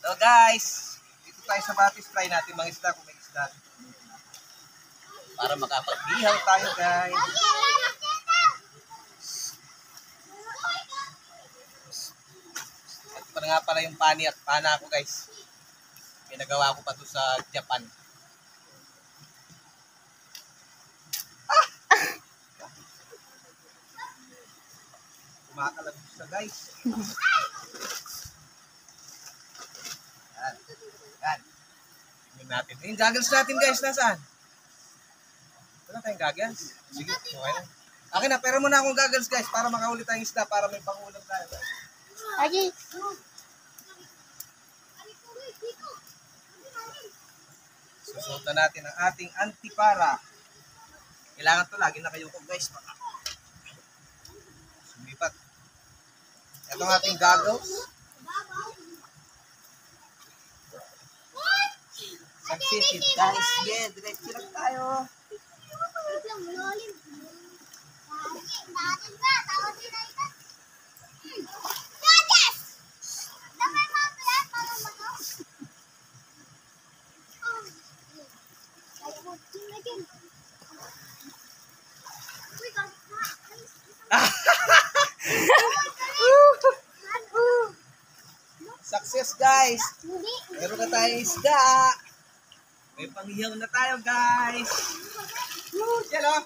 So guys, dito tayo sa Batis, try natin mga isda kung may isda. Para makapagbihaw tayo guys. Ito pa nga pala yung pani at pana ko guys. Ginagawa ko pa to sa Japan. Kumakalag siya guys. Yan. Yan. Tingnan natin. Yung goggles natin guys, nasaan? Wala tayong goggles? Sige, okay na. Akin na, pero muna akong goggles guys para makahuli tayong isda, para may pangulam tayo guys. Lagi. Susuot na natin ang ating antipara. Kailangan to lagi na kayo ko guys. Sumipat. Ito ang ating goggles. Successive guys. Sige, diretso lang tayo. Success guys. Meron na tayong isda. May panghiyaw na tayo guys. Yan o.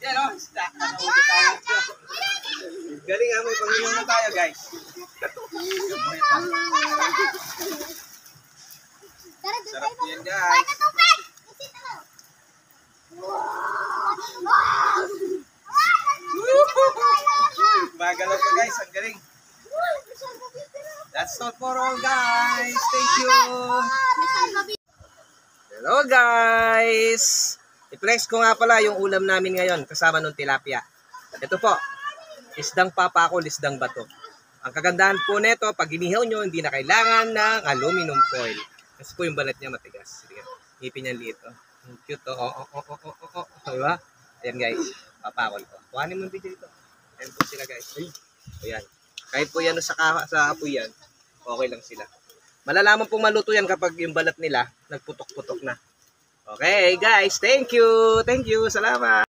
Yan o. Isda. Galing ha. May panghiyaw na tayo guys. Sarap yan guys. Magalaw pa guys. Ang galing. That's all for all guys. Thank you. Hello guys. I-flex ko nga pala yung ulam namin ngayon kasama nung tilapia. Ito po. Isdang papakol, isdang bato. Ang kagandahan po nito, pag inihaw nyo, hindi na kailangan ng aluminum foil. Kasi po yung balat niya matigas. Sige. Ngipin niya liit. Ang cute. Diba? Ayan guys. Papakol ko. Kuhanin mo yung video dito. Ayan po sila guys. Ayan. Kahit po yan sa apoy yan, okay lang sila. Malalaman pong maluto yan kapag yung balat nila nagputok-putok na. Okay guys, thank you. Thank you. Salamat.